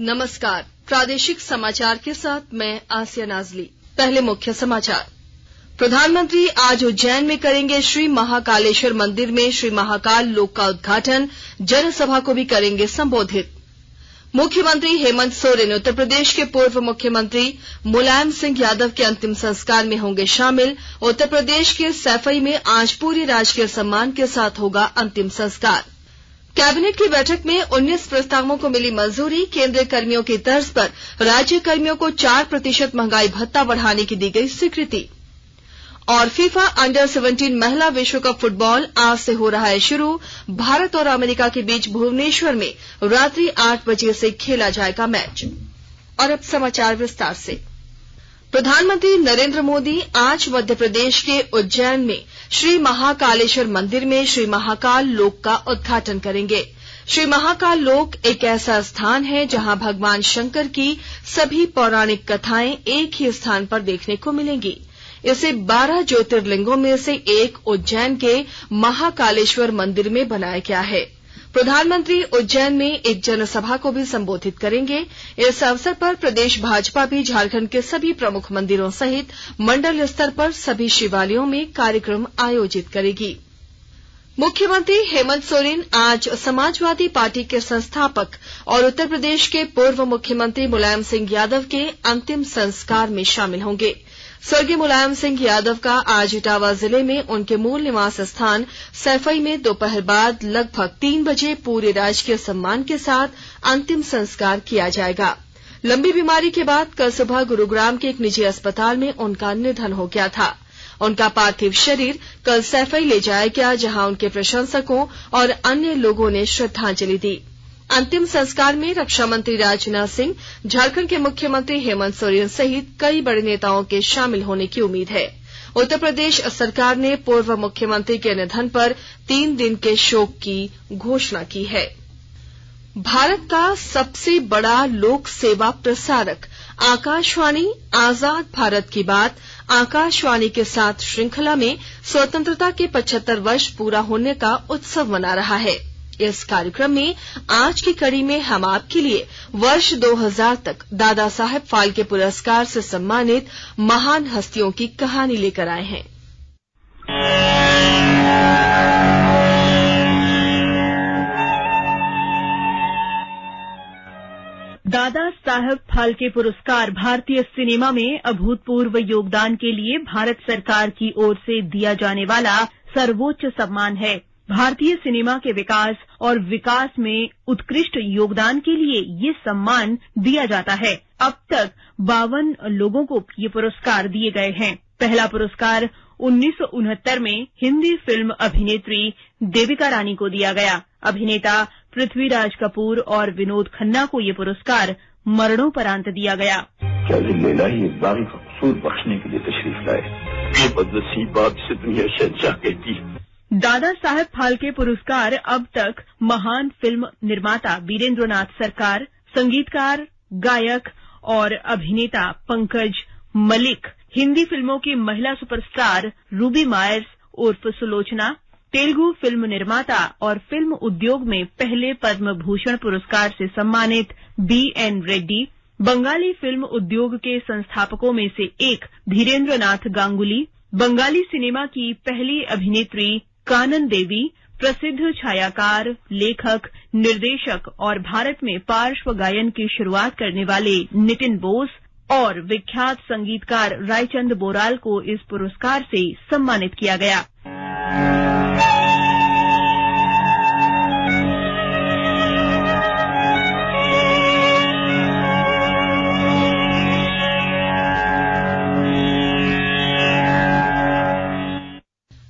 नमस्कार, प्रादेशिक समाचार के साथ मैं आसिया नाजली। पहले मुख्य समाचार। प्रधानमंत्री आज उज्जैन में करेंगे श्री महाकालेश्वर मंदिर में श्री महाकाल लोक का उद्घाटन, जनसभा को भी करेंगे संबोधित। मुख्यमंत्री हेमंत सोरेन उत्तर प्रदेश के पूर्व मुख्यमंत्री मुलायम सिंह यादव के अंतिम संस्कार में होंगे शामिल। उत्तर प्रदेश के सैफई में आज पूरे राजकीय सम्मान के साथ होगा अंतिम संस्कार। कैबिनेट की बैठक में 19 प्रस्तावों को मिली मंजूरी। केंद्रीय कर्मियों की तर्ज पर राज्य कर्मियों को 4% महंगाई भत्ता बढ़ाने की दी गई स्वीकृति। और फीफा अंडर 17 महिला विश्व कप फुटबॉल आज से हो रहा है शुरू। भारत और अमेरिका के बीच भुवनेश्वर में रात्रि 8 बजे से खेला जाएगा मैच। और अब समाचार विस्तार से। प्रधानमंत्री नरेंद्र मोदी आज मध्य प्रदेश के उज्जैन में श्री महाकालेश्वर मंदिर में श्री महाकाल लोक का उद्घाटन करेंगे। श्री महाकाल लोक एक ऐसा स्थान है जहां भगवान शंकर की सभी पौराणिक कथाएं एक ही स्थान पर देखने को मिलेंगी। इसे 12 ज्योतिर्लिंगों में से एक उज्जैन के महाकालेश्वर मंदिर में बनाया गया है। प्रधानमंत्री उज्जैन में एक जनसभा को भी संबोधित करेंगे। इस अवसर पर प्रदेश भाजपा भी झारखंड के सभी प्रमुख मंदिरों सहित मंडल स्तर पर सभी शिवालयों में कार्यक्रम आयोजित करेगी। मुख्यमंत्री हेमंत सोरेन आज समाजवादी पार्टी के संस्थापक और उत्तर प्रदेश के पूर्व मुख्यमंत्री मुलायम सिंह यादव के अंतिम संस्कार में शामिल होंगे। स्वर्गीय मुलायम सिंह यादव का आज इटावा जिले में उनके मूल निवास स्थान सैफई में दोपहर बाद लगभग 3 बजे पूरे राजकीय सम्मान के साथ अंतिम संस्कार किया जाएगा। लंबी बीमारी के बाद कल सुबह गुरुग्राम के एक निजी अस्पताल में उनका निधन हो गया था। उनका पार्थिव शरीर कल सैफई ले जाया गया, जहां उनके प्रशंसकों और अन्य लोगों ने श्रद्धांजलि दी। अंतिम संस्कार में रक्षा मंत्री राजनाथ सिंह, झारखंड के मुख्यमंत्री हेमंत सोरेन सहित कई बड़े नेताओं के शामिल होने की उम्मीद है। उत्तर प्रदेश सरकार ने पूर्व मुख्यमंत्री के निधन पर 3 दिन के शोक की घोषणा की है। भारत का सबसे बड़ा लोक सेवा प्रसारक आकाशवाणी आजाद भारत की बात आकाशवाणी के साथ श्रृंखला में स्वतंत्रता के 75 वर्ष पूरा होने का उत्सव मना रहा है। इस कार्यक्रम में आज की कड़ी में हम आपके लिए वर्ष 2000 तक दादा साहेब फाल्के पुरस्कार से सम्मानित महान हस्तियों की कहानी लेकर आए हैं। दादा साहेब फाल्के पुरस्कार भारतीय सिनेमा में अभूतपूर्व योगदान के लिए भारत सरकार की ओर से दिया जाने वाला सर्वोच्च सम्मान है। भारतीय सिनेमा के विकास और विकास में उत्कृष्ट योगदान के लिए ये सम्मान दिया जाता है। अब तक 52 लोगों को ये पुरस्कार दिए गए हैं। पहला पुरस्कार 1969 में हिंदी फिल्म अभिनेत्री देविका रानी को दिया गया। अभिनेता पृथ्वीराज कपूर और विनोद खन्ना को ये पुरस्कार मरणोपरांत दिया गया। क्या लैला ही इकबाल का कसूर बख्शने के लिए तशरीफ लाए? ये बदनसीब बात से दुनिया शहंशाह कहती है। दादा साहेब फाल्के पुरस्कार अब तक महान फिल्म निर्माता वीरेंद्रनाथ सरकार, संगीतकार, गायक और अभिनेता पंकज मलिक, हिंदी फिल्मों की महिला सुपरस्टार रूबी मायर्स उर्फ सुलोचना, तेलुगु फिल्म निर्माता और फिल्म उद्योग में पहले पद्म भूषण पुरस्कार से सम्मानित B.N. रेड्डी, बंगाली फिल्म उद्योग के संस्थापकों में से एक धीरेन्द्रनाथ गांगुली, बंगाली सिनेमा की पहली अभिनेत्री कानन देवी, प्रसिद्ध छायाकार, लेखक, निर्देशक और भारत में पार्श्व गायन की शुरुआत करने वाले नितिन बोस और विख्यात संगीतकार रायचंद बोराल को इस पुरस्कार से सम्मानित किया गया।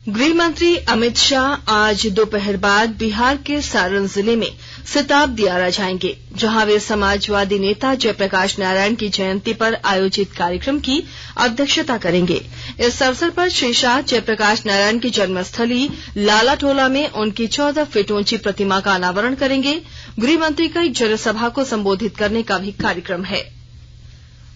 गृह मंत्री अमित शाह आज दोपहर बाद बिहार के सारण जिले में सिताब दियारा जाएंगे, जहां वे समाजवादी नेता जयप्रकाश नारायण की जयंती पर आयोजित कार्यक्रम की अध्यक्षता करेंगे। इस अवसर पर श्री शाह जयप्रकाश नारायण की जन्मस्थली लालाटोला में उनकी 14 फीट ऊंची प्रतिमा का अनावरण करेंगे। गृह मंत्री का एक जनसभा को संबोधित करने का भी कार्यक्रम है।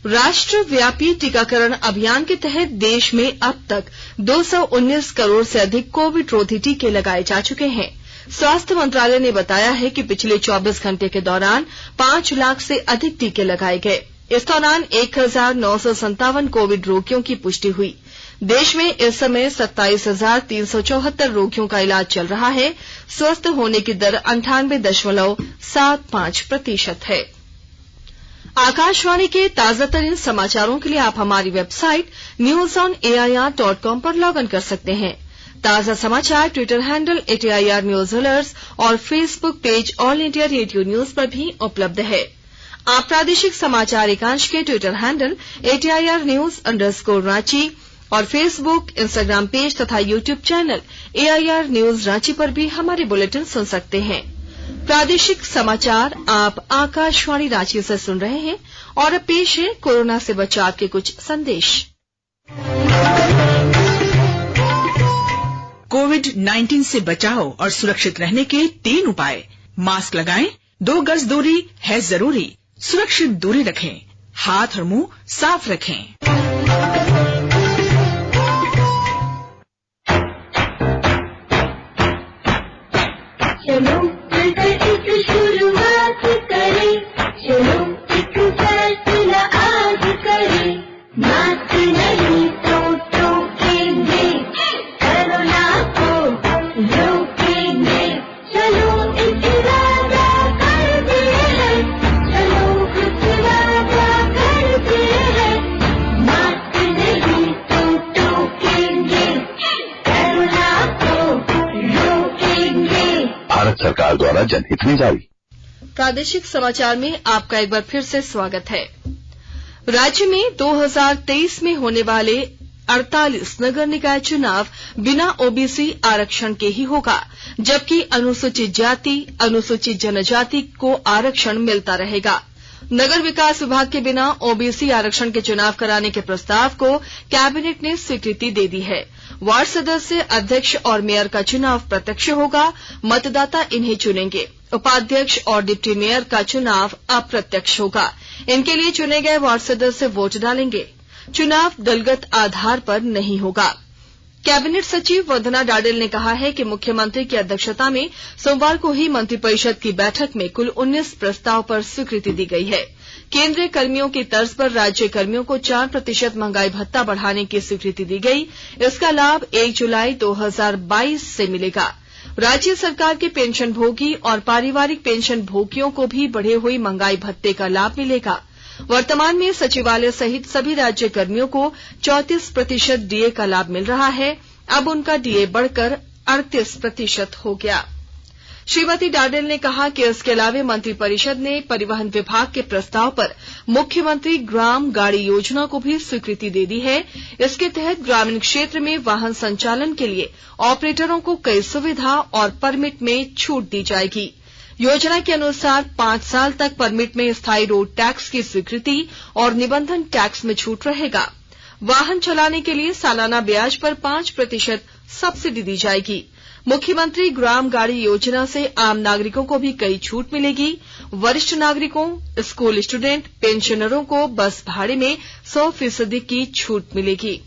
राष्ट्रव्यापी टीकाकरण अभियान के तहत देश में अब तक 219 करोड़ से अधिक कोविड रोधी टीके लगाए जा चुके हैं। स्वास्थ्य मंत्रालय ने बताया है कि पिछले 24 घंटे के दौरान 5 लाख से अधिक टीके लगाए गए। इस दौरान 1957 कोविड रोगियों की पुष्टि हुई। देश में इस समय 27,374 रोगियों का इलाज चल रहा है। स्वस्थ होने की दर 98.75% है। आकाशवाणी के ताजातरीन समाचारों के लिए आप हमारी वेबसाइट newsonair.com पर लॉग इन कर सकते हैं। ताजा समाचार Twitter handle @AIR News Alerts और Facebook page all India radio news पर भी उपलब्ध है। आप प्रादेशिक समाचार एकांश के Twitter handle @AIR News_ Ranchi और फेसबुक, इंस्टाग्राम पेज तथा YouTube channel AIR News Ranchi पर भी हमारे बुलेटिन सुन सकते हैं। प्रादेशिक समाचार आप आकाशवाणी रांची से सुन रहे हैं और अब पेश है कोरोना से बचाव के कुछ संदेश। कोविड-19 से बचाव और सुरक्षित रहने के 3 उपाय। मास्क लगाएं, 2 गज दूरी है जरूरी, सुरक्षित दूरी रखें, हाथ और मुंह साफ रखें। चलो मिलकर एक शुरुआत करें, चलो एक फैसला आज करें, मास्क नहीं तो टोकेंगे, कोरोना को रोकेंगे। चलो एक इरादा करते हैं, चलो कुछ वादा करते हैं, मास्क नहीं तो टोकेंगे, कोरोना को रोकेंगे। भारत सरकार द्वारा जनहित में जारी। प्रादेशिक समाचार में आपका एक बार फिर से स्वागत है। राज्य में 2023 में होने वाले 48 नगर निकाय चुनाव बिना ओबीसी आरक्षण के ही होगा, जबकि अनुसूचित जाति, अनुसूचित जनजाति को आरक्षण मिलता रहेगा। नगर विकास विभाग के बिना ओबीसी आरक्षण के चुनाव कराने के प्रस्ताव को कैबिनेट ने स्वीकृति दे दी है। वार्ड सदस्य, अध्यक्ष और मेयर का चुनाव प्रत्यक्ष होगा, मतदाता इन्हें चुनेंगे। उपाध्यक्ष और डिप्टी मेयर का चुनाव अप्रत्यक्ष होगा। इनके लिए चुने गए वार्ड सदस्य वोट डालेंगे। चुनाव दलगत आधार पर नहीं होगा। कैबिनेट सचिव वंदना डाडेल ने कहा है कि मुख्यमंत्री की अध्यक्षता में सोमवार को ही मंत्रिपरिषद की बैठक में कुल 19 प्रस्ताव पर स्वीकृति दी गई है। केंद्रीय कर्मियों की तर्ज पर राज्य कर्मियों को 4% महंगाई भत्ता बढ़ाने की स्वीकृति दी गई। इसका लाभ 1 जुलाई 2022 से मिलेगा। राज्य सरकार के पेंशनभोगी और पारिवारिक पेंशनभोगियों को भी बढ़े हुई महंगाई भत्ते का लाभ मिलेगा। वर्तमान में सचिवालय सहित सभी राज्य कर्मियों को 34% डीए का लाभ मिल रहा है। अब उनका डीए बढ़कर 38% हो गया। श्रीमती डाडेल ने कहा कि इसके अलावा मंत्रिपरिषद ने परिवहन विभाग के प्रस्ताव पर मुख्यमंत्री ग्राम गाड़ी योजना को भी स्वीकृति दे दी है। इसके तहत ग्रामीण क्षेत्र में वाहन संचालन के लिए ऑपरेटरों को कई सुविधा और परमिट में छूट दी जाएगी। योजना के अनुसार 5 साल तक परमिट में स्थायी रोड टैक्स की स्वीकृति और निबंधन टैक्स में छूट रहेगा। वाहन चलाने के लिए सालाना ब्याज पर 5% सब्सिडी दी जाएगी। मुख्यमंत्री ग्राम गाड़ी योजना से आम नागरिकों को भी कई छूट मिलेगी। वरिष्ठ नागरिकों, स्कूल स्टूडेंट, पेंशनरों को बस भाड़े में 100% की छूट मिलेगी।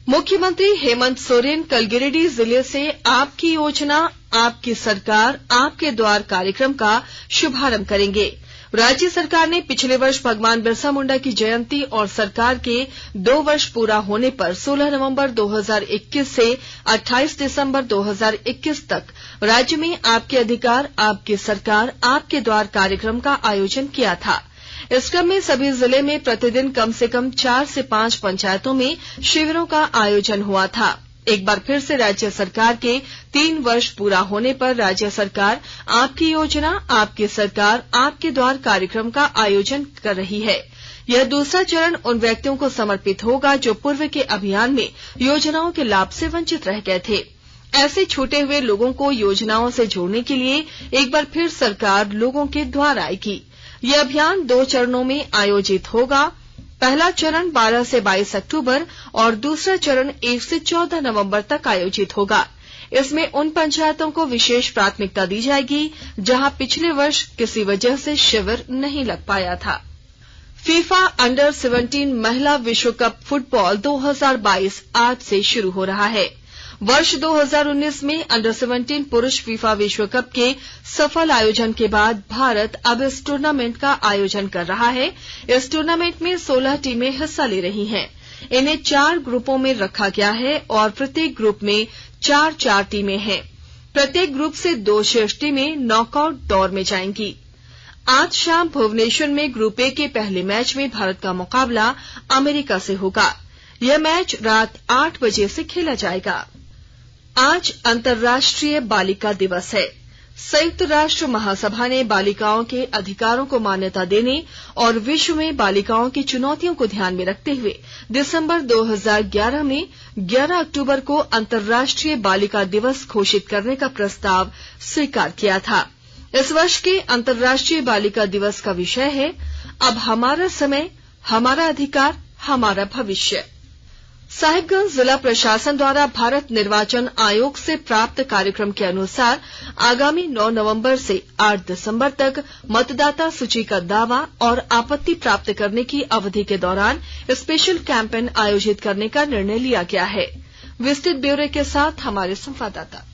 मुख्यमंत्री हेमंत सोरेन कल गिरिडीह जिले से आपकी योजना, आपकी सरकार, आपके द्वार कार्यक्रम का शुभारंभ करेंगे। राज्य सरकार ने पिछले वर्ष भगवान बिरसा मुंडा की जयंती और सरकार के 2 वर्ष पूरा होने पर 16 नवंबर 2021 से 28 दिसंबर 2021 तक राज्य में आपके अधिकार, आपकी सरकार, आपके द्वार कार्यक्रम का आयोजन किया था। इस क्रम में सभी जिले में प्रतिदिन कम से कम 4 से 5 पंचायतों में शिविरों का आयोजन हुआ था। एक बार फिर से राज्य सरकार के 3 वर्ष पूरा होने पर राज्य सरकार आपकी योजना, आपकी सरकार, आपके द्वार कार्यक्रम का आयोजन कर रही है। यह दूसरा चरण उन व्यक्तियों को समर्पित होगा जो पूर्व के अभियान में योजनाओं के लाभ से वंचित रह गए थे। ऐसे छूटे हुए लोगों को योजनाओं से जोड़ने के लिए एक बार फिर सरकार लोगों के द्वार आएगी। यह अभियान 2 चरणों में आयोजित होगा। पहला चरण 12 से 22 अक्टूबर और दूसरा चरण 1 से 14 नवंबर तक आयोजित होगा। इसमें उन पंचायतों को विशेष प्राथमिकता दी जाएगी जहां पिछले वर्ष किसी वजह से शिविर नहीं लग पाया था। फीफा अंडर 17 महिला विश्व कप फुटबॉल 2022 आज से शुरू हो रहा है। वर्ष 2019 में अंडर 17 पुरुष फीफा विश्व कप के सफल आयोजन के बाद भारत अब इस टूर्नामेंट का आयोजन कर रहा है। इस टूर्नामेंट में 16 टीमें हिस्सा ले रही हैं। इन्हें 4 ग्रुपों में रखा गया है और प्रत्येक ग्रुप में 4-4 टीमें हैं। प्रत्येक ग्रुप से 2 शीर्ष टीमें नॉकआउट दौर में जाएंगी। आज शाम भुवनेश्वर में ग्रुप ए के पहले मैच में भारत का मुकाबला अमेरिका से होगा। यह मैच रात 8 बजे से खेला जाएगा। आज अंतर्राष्ट्रीय बालिका दिवस है। संयुक्त राष्ट्र महासभा ने बालिकाओं के अधिकारों को मान्यता देने और विश्व में बालिकाओं की चुनौतियों को ध्यान में रखते हुए दिसंबर 2011 में 11 अक्टूबर को अंतर्राष्ट्रीय बालिका दिवस घोषित करने का प्रस्ताव स्वीकार किया था। इस वर्ष के अंतर्राष्ट्रीय बालिका दिवस का विषय है अब हमारा समय, हमारा अधिकार, हमारा भविष्य। साहिबगंज जिला प्रशासन द्वारा भारत निर्वाचन आयोग से प्राप्त कार्यक्रम के अनुसार आगामी 9 नवंबर से 8 दिसंबर तक मतदाता सूची का दावा और आपत्ति प्राप्त करने की अवधि के दौरान स्पेशल कैंपेन आयोजित करने का निर्णय लिया गया है। विस्तृत ब्यौरे के साथ हमारे संवाददाता।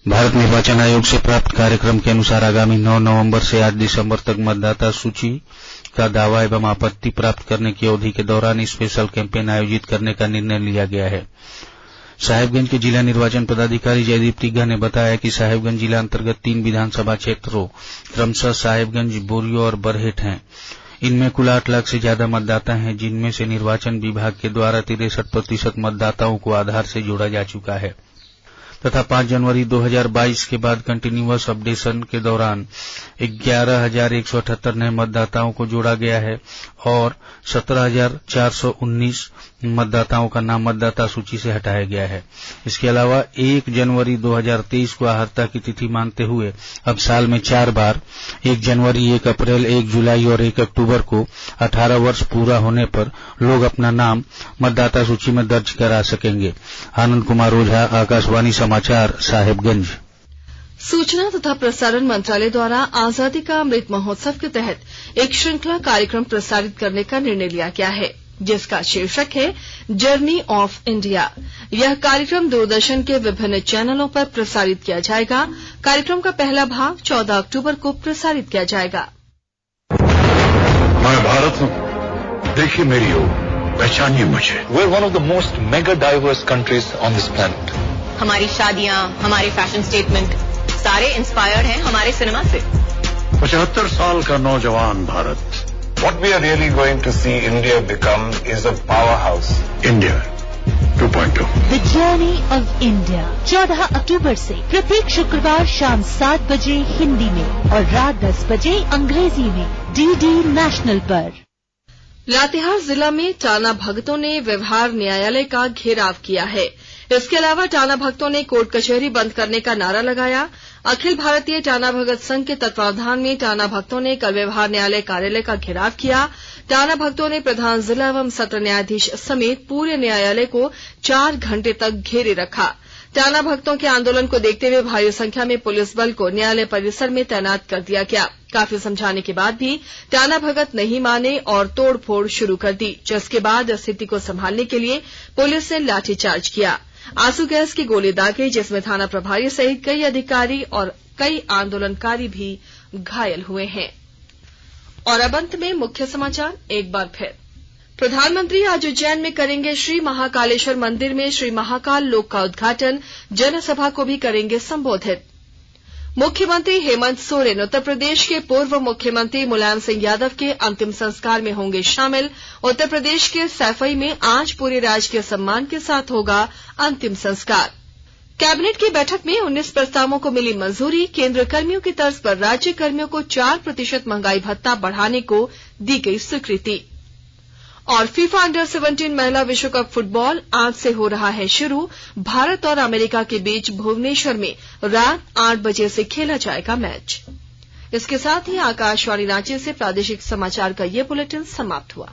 भारत निर्वाचन आयोग से प्राप्त कार्यक्रम के अनुसार आगामी 9 नवंबर से 8 दिसंबर तक मतदाता सूची का दावा एवं आपत्ति प्राप्त करने की अवधि के दौरान स्पेशल कैंपेन आयोजित करने का निर्णय लिया गया है। साहिबगंज के जिला निर्वाचन पदाधिकारी जयदीप तिग्गा ने बताया कि साहिबगंज जिला अंतर्गत 3 विधानसभा क्षेत्रों क्रमशः साहिबगंज, बोरियो और बरहेट हैं। इनमें कुल 8 लाख से ज्यादा मतदाता हैं, जिनमें से निर्वाचन विभाग के द्वारा 63% मतदाताओं को आधार से जोड़ा जा चुका है तथा 5 जनवरी 2022 के बाद कंटिन्यूअस अपडेशन के दौरान 11,178 नए मतदाताओं को जोड़ा गया है और 17,419 मतदाताओं का नाम मतदाता सूची से हटाया गया है। इसके अलावा 1 जनवरी 2023 को आहर्ता की तिथि मानते हुए अब साल में 4 बार 1 जनवरी, 1 अप्रैल, 1 जुलाई और 1 अक्टूबर को 18 वर्ष पूरा होने पर लोग अपना नाम मतदाता सूची में दर्ज करा सकेंगे। आनंद कुमार ओझा, आकाशवाणी समाचार, साहिबगंज। सूचना तथा प्रसारण मंत्रालय द्वारा आजादी का अमृत महोत्सव के तहत एक श्रृंखला कार्यक्रम प्रसारित करने का निर्णय लिया गया है, जिसका शीर्षक है जर्नी ऑफ इंडिया। यह कार्यक्रम दूरदर्शन के विभिन्न चैनलों पर प्रसारित किया जाएगा। कार्यक्रम का पहला भाग 14 अक्टूबर को प्रसारित किया जाएगा। मैं भारत हूँ, देखिए मेरी ओर, पहचानिए मुझे। We're one of the most mega diverse countries on this planet. हमारी शादियां, हमारे फैशन स्टेटमेंट सारे इंस्पायर्ड हैं हमारे सिनेमा से। 75 साल का नौजवान Bharat. What we are really going to see India become is a powerhouse. India 2.2। The Journey of India 14 अक्टूबर से प्रत्येक शुक्रवार शाम 7 बजे हिंदी में और रात 10 बजे अंग्रेजी में DD नेशनल पर। लातेहार जिला में टाना भगतों ने व्यवहार न्यायालय का घेराव किया है। इसके अलावा टाना भगतों ने कोर्ट कचहरी बंद करने का नारा लगाया। अखिल भारतीय टाना भगत संघ के तत्वावधान में टाना भगतों ने कल व्यवहार न्यायालय कार्यालय का घेराव किया। टाना भगतों ने प्रधान जिला एवं सत्र न्यायाधीश समेत पूरे न्यायालय को 4 घंटे तक घेरे रखा। टाना भक्तों के आंदोलन को देखते हुए भारी संख्या में पुलिस बल को न्यायालय परिसर में तैनात कर दिया गया। काफी समझाने के बाद भी टाना भगत नहीं माने और तोड़फोड़ शुरू कर दी, जिसके बाद स्थिति को संभालने के लिए पुलिस ने लाठीचार्ज किया। आंसू गैस की गोली दागे, जिसमें थाना प्रभारी सहित कई अधिकारी और कई आंदोलनकारी भी घायल हुए हैं। और अब अंत में मुख्य समाचार एक बार फिर। प्रधानमंत्री आज उज्जैन में करेंगे श्री महाकालेश्वर मंदिर में श्री महाकाल लोक का उद्घाटन, जनसभा को भी करेंगे संबोधित। मुख्यमंत्री हेमंत सोरेन उत्तर प्रदेश के पूर्व मुख्यमंत्री मुलायम सिंह यादव के अंतिम संस्कार में होंगे शामिल। उत्तर प्रदेश के सैफई में आज पूरे राजकीय सम्मान के साथ होगा अंतिम संस्कार। कैबिनेट की बैठक में 19 प्रस्तावों को मिली मंजूरी। केंद्र कर्मियों की तर्ज पर राज्य कर्मियों को 4% महंगाई भत्ता बढ़ाने को दी गई स्वीकृति। और फीफा अंडर 17 महिला विश्व कप फुटबॉल आज से हो रहा है शुरू। भारत और अमेरिका के बीच भुवनेश्वर में रात 8 बजे से खेला जाएगा मैच। इसके साथ ही आकाशवाणी रांची से प्रादेशिक समाचार का ये बुलेटिन समाप्त हुआ।